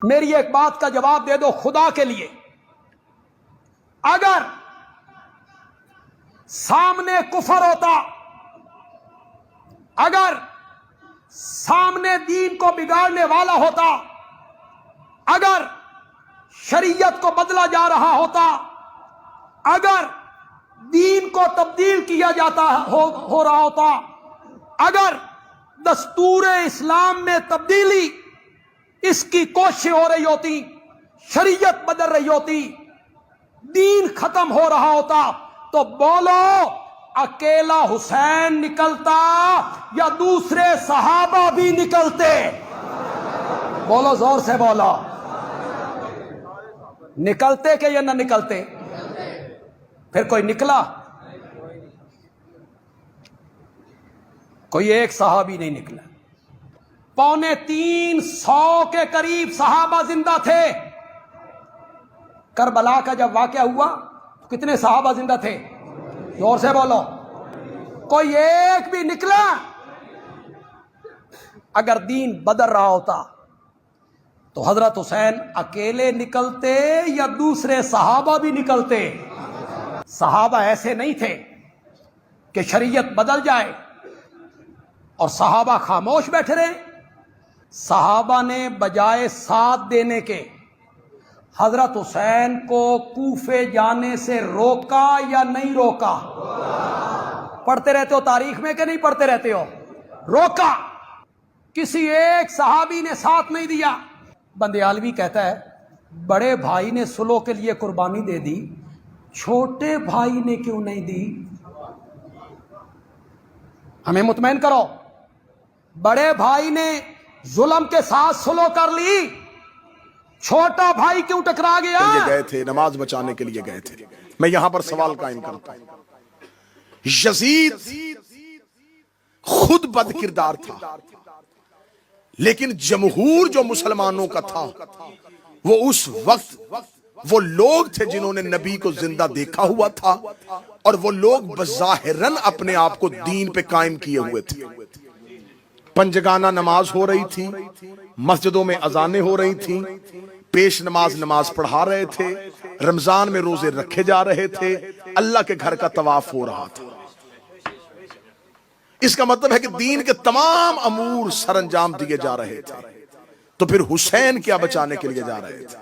میری ایک بات کا جواب دے دو خدا کے لیے، اگر سامنے کفر ہوتا، اگر سامنے دین کو بگاڑنے والا ہوتا، اگر شریعت کو بدلا جا رہا ہوتا، اگر دین کو تبدیل کیا جاتا ہو رہا ہوتا، اگر دستور اسلام میں تبدیلی اس کی کوششیں ہو رہی ہوتی، شریعت بدل رہی ہوتی، دین ختم ہو رہا ہوتا، تو بولو اکیلا حسین نکلتا یا دوسرے صحابہ بھی نکلتے؟ بولو زور سے بولو، نکلتے کہ یا نہ نکلتے؟ پھر کوئی نکلا؟ کوئی ایک صحابی نہیں نکلا۔ 350 کے قریب صحابہ زندہ تھے۔ کربلا کا جب واقعہ ہوا تو کتنے صحابہ زندہ تھے؟ زور سے بولو، کوئی ایک بھی نکلا؟ اگر دین بدل رہا ہوتا تو حضرت حسین اکیلے نکلتے یا دوسرے صحابہ بھی نکلتے؟ صحابہ ایسے نہیں تھے کہ شریعت بدل جائے اور صحابہ خاموش بیٹھے رہے۔ صحابہ نے بجائے ساتھ دینے کے حضرت حسین کو کوفے جانے سے روکا یا نہیں روکا؟ پڑھتے رہتے ہو تاریخ میں کہ نہیں پڑھتے رہتے ہو؟ روکا۔ کسی ایک صحابی نے ساتھ نہیں دیا۔ بندیالوی کہتا ہے بڑے بھائی نے صلح کے لیے قربانی دے دی، چھوٹے بھائی نے کیوں نہیں دی؟ ہمیں مطمئن کرو، بڑے بھائی نے ظلم کے ساتھ صلح کر لی، چھوٹا بھائی کیوں ٹکرا گیا؟ گئے تھے نماز بچانے کے لیے گئے تھے۔ میں یہاں پر سوال قائم کرتا ہوں، یزید خود بد کردار تھا، لیکن جمہور جو مسلمانوں کا تھا وہ اس وقت وہ لوگ تھے جنہوں نے نبی کو زندہ دیکھا ہوا تھا، اور وہ لوگ بظاہراً اپنے آپ کو دین پہ قائم کیے ہوئے تھے۔ پنجگانہ نماز ہو رہی تھی، مسجدوں میں اذانیں ہو رہی تھیں، پیش نماز پڑھا رہے تھے، رمضان میں روزے رکھے جا رہے تھے، اللہ کے گھر کا طواف ہو رہا تھا۔ اس کا مطلب ہے کہ دین کے تمام امور سر انجام دیے جا رہے تھے، تو پھر حسین کیا بچانے کے لیے جا رہے تھے؟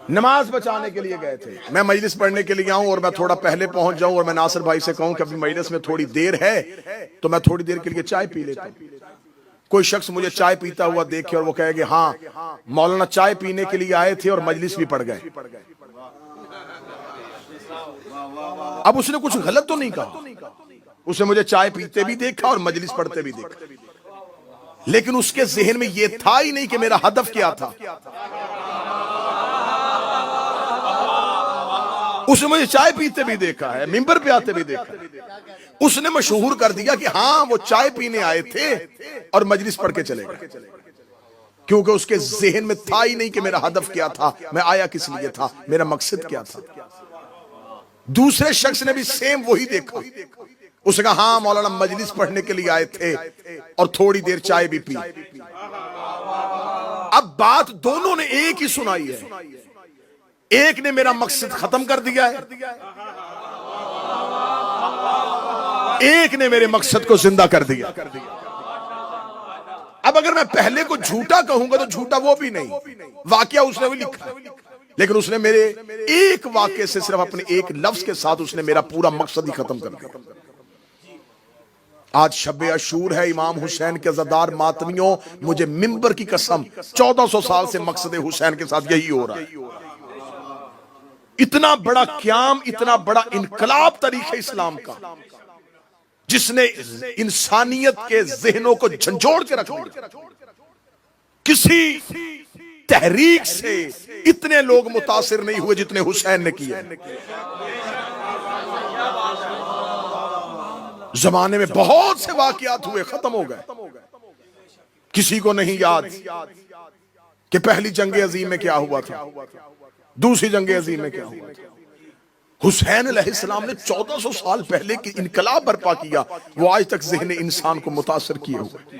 نماز بچانے کے لیے گئے تھے۔ میں مجلس پڑھنے کے لیے آؤں اور میں تھوڑا پہلے پہنچ جاؤں اور میں ناصر بھائی سے کہوں کہ ابھی مجلس میں تھوڑی دیر ہے تو میں تھوڑی دیر کے لیے چائے پی لیتا ہوں۔ کوئی شخص مجھے چائے پیتا ہوا دیکھے اور وہ کہے گے ہاں مولانا چائے پینے کے لیے آئے تھے اور مجلس بھی پڑھ گئے، اب اس نے کچھ غلط تو نہیں کہا، اس نے مجھے چائے پیتے بھی دیکھا اور مجلس پڑھتے بھی دیکھا، لیکن اس کے ذہن میں یہ تھا ہی نہیں کہ میرا ہدف کیا تھا۔ اس نے مجھے چائے پیتے بھی دیکھا ہے، ممبر پہ آتے بھی دیکھا ہے، اس نے مشہور کر دیا کہ ہاں وہ چائے پینے آئے تھے اور مجلس پڑھ کے چلے گئے، کیونکہ اس کے ذہن میں تھا ہی نہیں کہ میرا ہدف کیا تھا، میں آیا کس لیے تھا، میرا مقصد کیا تھا۔ دوسرے شخص نے بھی سیم وہی دیکھا، اس نے کہا ہاں مولانا مجلس پڑھنے کے لیے آئے تھے اور تھوڑی دیر چائے بھی پی۔ اب بات دونوں نے ایک ہی سنائی ہے، ایک نے میرا مقصد ختم کر دیا ہے، ایک نے میرے مقصد کو زندہ کر دیا۔ اب اگر میں پہلے کو جھوٹا کہوں گا تو جھوٹا وہ بھی نہیں، واقعہ اس نے بھی لکھا، لیکن اس نے میرے ایک واقعے سے صرف اپنے ایک لفظ کے ساتھ اس نے میرا پورا مقصد ہی ختم کر دیا۔ آج شب عاشور ہے، امام حسین کے عزادار ماتمیوں، مجھے ممبر کی قسم 1400 سال سے مقصد حسین کے ساتھ یہی ہو رہا ہے۔ اتنا بڑا قیام، اتنا بڑا انقلاب تاریخ اسلام کا، جس نے انسانیت کے ذہنوں کو جھنجھوڑ کے رکھ دیا۔ کسی تحریک سے اتنے لوگ متاثر نہیں ہوئے جتنے حسین نے کیے۔ زمانے میں بہت سے واقعات ہوئے، ختم ہو گئے، کسی کو نہیں یاد کہ پہلی جنگ عظیم میں کیا ہوا تھا، دوسری جنگ عظیم میں کیا ہوا تھا۔ حسین علیہ السلام نے 1400 سال پہلے کی انقلاب برپا کیا، وہ آج تک ذہن انسان کو متاثر کیے ہوئے۔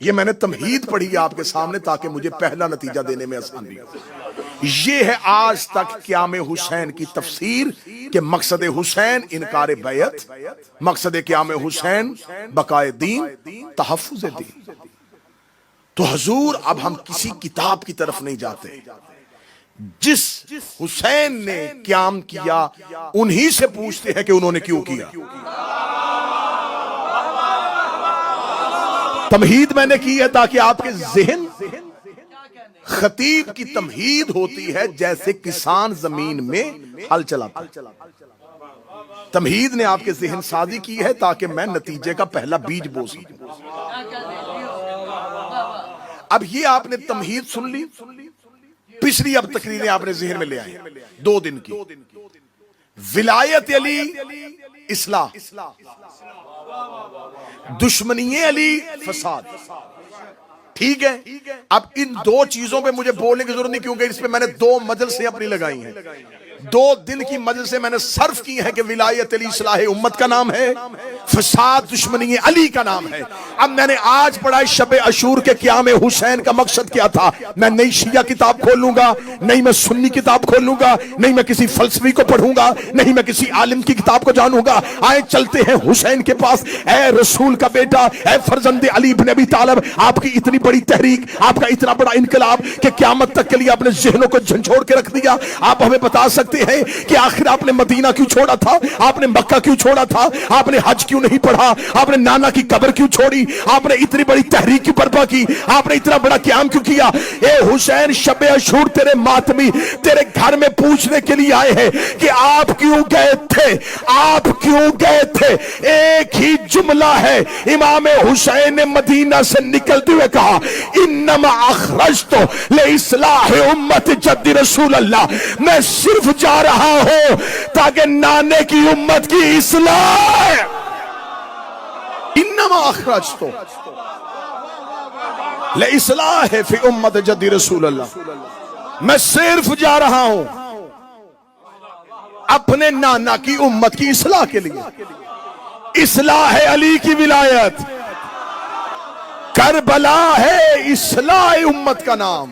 یہ میں نے تمہید پڑھی ہے آپ کے سامنے تاکہ مجھے پہلا نتیجہ دینے میں آسانی ہو۔ یہ ہے آج تک قیام حسین کی تفسیر کہ مقصد حسین انکار بیعت، مقصد قیام حسین بقائے دین، تحفظ دین۔ تو حضور اب ہم کسی کتاب کی طرف نہیں جاتے، جس حسین نے قیام کیا انہی سے پوچھتے ہیں کہ انہوں نے کیوں کیا۔ تمہید میں نے کی ہے تاکہ آپ کے ذہن، خطیب کی تمہید ہوتی ہے جیسے کسان زمین میں ہل چلاتا ہے۔ تمہید نے آپ کے ذہن سازی کی ہے تاکہ میں نتیجے کا پہلا بیج بو سکوں۔ اب یہ آپ نے تمہید سن لی، پچھلی اب تقریریں آپ نے ذہن میں لے آئی 2 دن کی۔ ولایت علی اصلاح، دشمنی علی فساد، ٹھیک ہے۔ اب ان 2 چیزوں پہ مجھے بولنے کی ضرورت نہیں کیونکہ اس پہ میں نے 2 مجلسیں اپنی لگائی ہیں، 2 دن کی مجلسیں میں نے صرف کی ہیں کہ ولایت علی اصلاح امت کا نام ہے، فساد دشمنی علی کا نام ہے۔ اب میں نے آج پڑھا شب عاشور کے قیام حسین کا مقصد کیا تھا۔ میں نئی شیعہ کتاب کھولوں گا، نہیں میں سنی کتاب کھولوں گا، نہیں میں کسی فلسفی کو پڑھوں گا، نہیں میں کسی عالم کی کتاب کو جانوں گا۔ آئے چلتے ہیں حسین کے پاس۔ اے رسول کا بیٹا، اے فرزند علی بن ابی طالب، آپ کی اتنی بڑی تحریک، آپ کا اتنا بڑا انقلاب کہ قیامت تک کے لیے اپنے ذہنوں کو جھنجھوڑ کے رکھ دیا۔ آپ ہمیں بتا سکتے ہیں کہ آخر آپ نے مدینہ کیوں چھوڑا تھا؟ آپ نے مکہ کیوں چھوڑا تھا؟ آپ نے حج کیوں نہیں پڑھا؟ آپ نے نانا کی قبر کیوں چھوڑی؟ آپ نے اتنی بڑی تحریک کیوں برپا کی؟ آپ نے اتنا بڑا قیام کیوں کیا؟ اے حسین، شب عاشور تیرے ماتمی تیرے گھر میں پوچھنے کے لیے آئے ہیں کہ آپ کیوں گئے تھے، آپ کیوں گئے تھے۔ ایک ہی جملہ ہے، امام حسین نے مدینہ سے نکلتے ہوئے کہا انما اخرجت لاصلاح امت جد رسول اللہ، میں صرف جا رہا ہوں تاکہ نانے کی امت کی اصلاح۔ انما اخرجت لاصلاح فی امت جد رسول اللہ، میں صرف جا رہا ہوں اپنے نانا کی امت کی اصلاح کے لیے۔ اصلاح علی کی ولایت، کربلا ہے اصلاح امت کا نام۔